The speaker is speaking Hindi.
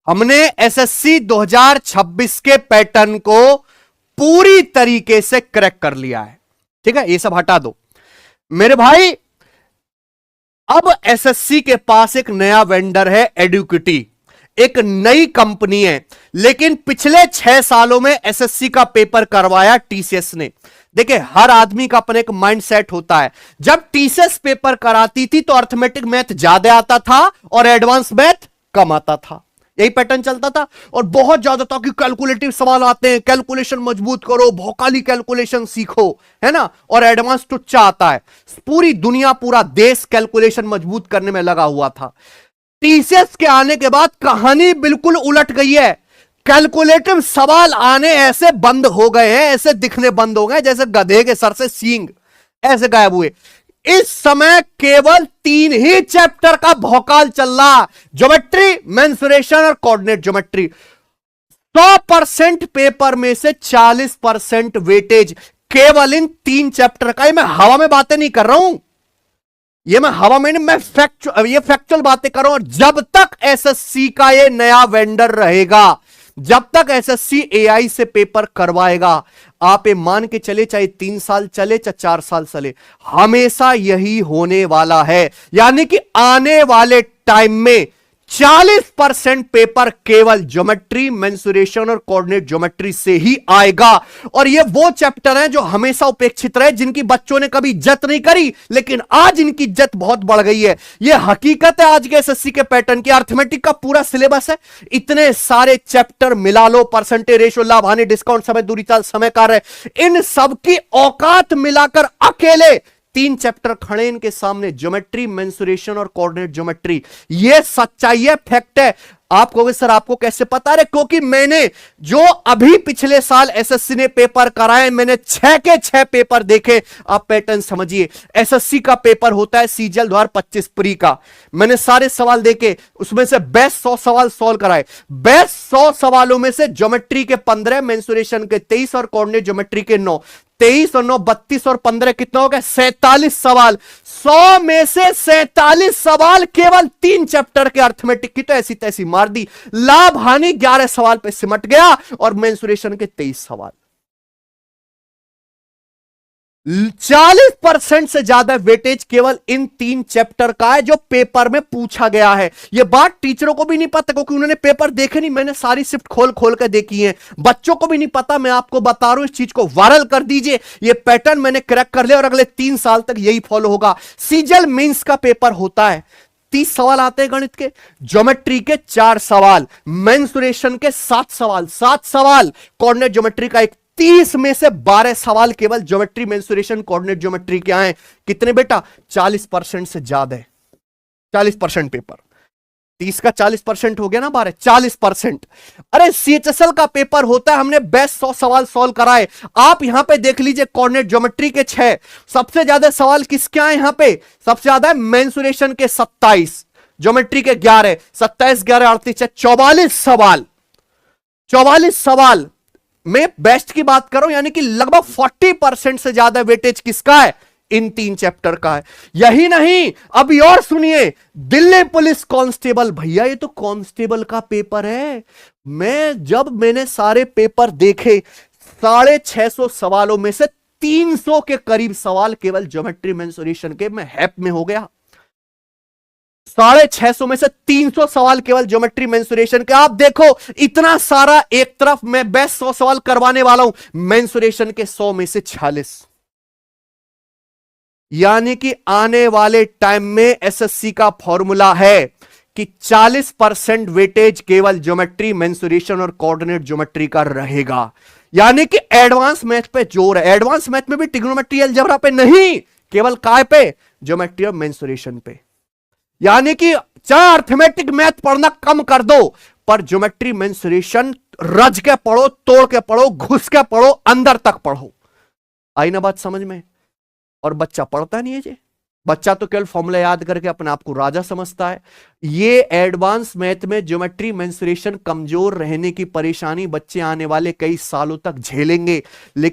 हमने एसएससी 2026 के पैटर्न को पूरी तरीके से क्रैक कर लिया है। ठीक है, ये सब हटा दो मेरे भाई। अब एसएससी के पास एक नया वेंडर है, एडुकिटी, एक नई कंपनी है। लेकिन पिछले 6 सालों में एसएससी का पेपर करवाया टीसीएस ने। देखिए, हर आदमी का अपने एक माइंड सेट होता है। जब टीसीएस पेपर कराती थी तो अर्थमेटिक मैथ ज्यादा आता था और एडवांस मैथ कम आता था। यही पैटर्न चलता था और बहुत ज्यादा था कि कैलकुलेटिव सवाल आते हैं, कैलकुलेशन मजबूत करो, भौकाली कैलकुलेशन सीखो, है ना, और एडवांस टुच्चा आता है। पूरी दुनिया, पूरा देश कैलकुलेशन मजबूत करने में लगा हुआ था। टीसीएस के आने के बाद कहानी बिल्कुल उलट गई है। कैलकुलेटिव सवाल आने ऐसे बंद हो गए हैं, ऐसे दिखने बंद हो गए जैसे गधे के सर से सींग ऐसे गायब हुए। इस समय केवल 3 ही चैप्टर का भौकाल चल रहा, ज्योमेट्री, मेंसुरेशन और कोऑर्डिनेट ज्योमेट्री। 100% पेपर में से 40% वेटेज केवल इन 3 चैप्टर का। ये मैं हवा में बातें नहीं कर रहा हूं, ये मैं हवा में नहीं, मैं फैक्चुअल बातें कर रहा हूं। और जब तक एसएससी का ये नया वेंडर रहेगा, जब तक एसएससी एआई से पेपर करवाएगा, आप ये मान के चले, चाहे 3 साल चले चाहे 4 साल चले, हमेशा यही होने वाला है। यानी कि आने वाले टाइम में 40% पेपर केवल ज्योमेट्री, मेंसुरेशन और कोऑर्डिनेट ज्योमेट्री से ही आएगा। और ये वो चैप्टर हैं जो हमेशा उपेक्षित रहे, जिनकी बच्चों ने कभी इज्जत नहीं करी, लेकिन आज इनकी इज्जत बहुत बढ़ गई है। ये हकीकत है आज के एसएससी के पैटर्न की। अर्थमेटिक का पूरा सिलेबस है, इतने सारे चैप्टर मिला लो, परसेंटेज, रेशो, लाभ हानि, डिस्काउंट, समय, दूरी, चाल, समय कार्य, इन सबकी औकात मिलाकर अकेले 3 चैप्टर खड़े इनके सामने, ज्योमेट्री, मेंसुरेशन और कोऑर्डिनेट ज्योमेट्री। ये सच्चाई है, फैक्ट है। आप कहोगे सर आपको कैसे पता है? क्योंकि मैंने जो अभी पिछले साल एसएससी ने पेपर कराए, मैंने 6 के 6 पेपर देखे। आप पैटर्न समझिए। एसएससी का पेपर होता है सीजीएल 2025 प्री का। मैंने सारे सवाल देखे, उसमें से बेस्ट 100 सवाल सॉल्व कराए। बेस्ट 100 सवालों में से ज्योमेट्री के 15, मेंसुरेशन के 23 और कोऑर्डिनेट ज्योमेट्री के 9। 23 और 9 32 और 15 कितना हो गया? 47 सवाल। 100 में से 47 सवाल केवल 3 चैप्टर के अर्थमेटिक की तो ऐसी तैसी मार दी। लाभ हानि 11 सवाल पे सिमट गया और मेंसुरेशन के 23 सवाल। 40% से ज्यादा वेटेज केवल इन 3 चैप्टर का है जो पेपर में पूछा गया है। यह बात टीचरों को भी नहीं पता क्योंकि उन्होंने पेपर देखे नहीं। मैंने सारी शिफ्ट खोल खोल कर देखी है। बच्चों को भी नहीं पता, मैं आपको बता रहा हूं। इस चीज को वायरल कर दीजिए। यह पैटर्न मैंने क्रैक कर लिया और अगले 3 साल तक यही फॉलो होगा। सीजीएल मेंस का पेपर होता है, 30 सवाल आते हैं गणित के, ज्योमेट्री के 4 सवाल, मेंसुरेशन के 7 सवाल, कोऑर्डिनेट ज्योमेट्री का 30 में से 12 सवाल केवल ज्योमेट्री, मेंसुरेशन, कोऑर्डिनेट ज्योमेट्री के आए। कितने बेटा? 40% से ज्यादा है। 40% पेपर, 30 का 40% हो गया ना, 12, 40%। अरे सीएचएसएल का पेपर होता है, हमने बेस्ट 100 सवाल सॉल्व कराए। आप यहां पे देख लीजिए, कोऑर्डिनेट ज्योमेट्री के 6, सबसे ज्यादा सवाल किसके आए यहां पे? सबसे ज्यादा मेंसुरेशन के 27, ज्योमेट्री के 11, 27, 11, 38, 44 सवाल। 44 सवाल में बेस्ट की बात करो, यानी कि लगभग 40% से ज्यादा वेटेज किसका है? इन 3 चैप्टर का है। यही नहीं, अभी और सुनिए, दिल्ली पुलिस कांस्टेबल। भैया ये तो कांस्टेबल का पेपर है। मैंने सारे पेपर देखे, 650 सवालों में से 300 के करीब सवाल केवल ज्योमेट्री, मेंसुरेशन के। मैं हैप में हो गया। 650 में से 300 सवाल केवल ज्योमेट्री, मेंसुरेशन के। आप देखो, इतना सारा एक तरफ मैं बेस्ट 100 सवाल करवाने वाला हूं, मेंसुरेशन के 100 में से 46। यानी कि आने वाले टाइम में एसएससी का फॉर्मूला है कि 40% वेटेज केवल ज्योमेट्री, मेंसुरेशन और कोऑर्डिनेट ज्योमेट्री का रहेगा। यानी कि एडवांस मैथ पे जोर है। एडवांस मैथ में भी ट्रिग्नोमेट्री, अलजेब्रा पे नहीं, केवल काय पे? ज्योमेट्री और मेंसुरेशन पे। यानी कि चाहे अर्थमेटिक मैथ पढ़ना कम कर दो, पर ज्योमेट्री, मेंसुरेशन रज के पढ़ो, तोड़ के पढ़ो, घुस के पढ़ो, अंदर तक पढ़ो। आई ना बात समझ में? और बच्चा पढ़ता नहीं है जी। बच्चा तो केवल फॉर्मूला याद करके अपने आप को राजा समझता है। ये एडवांस मैथ में ज्योमेट्री, मेंसुरेशन कमजोर रहने की परेशानी बच्चे आने वाले कई सालों तक झेलेंगे। लेकिन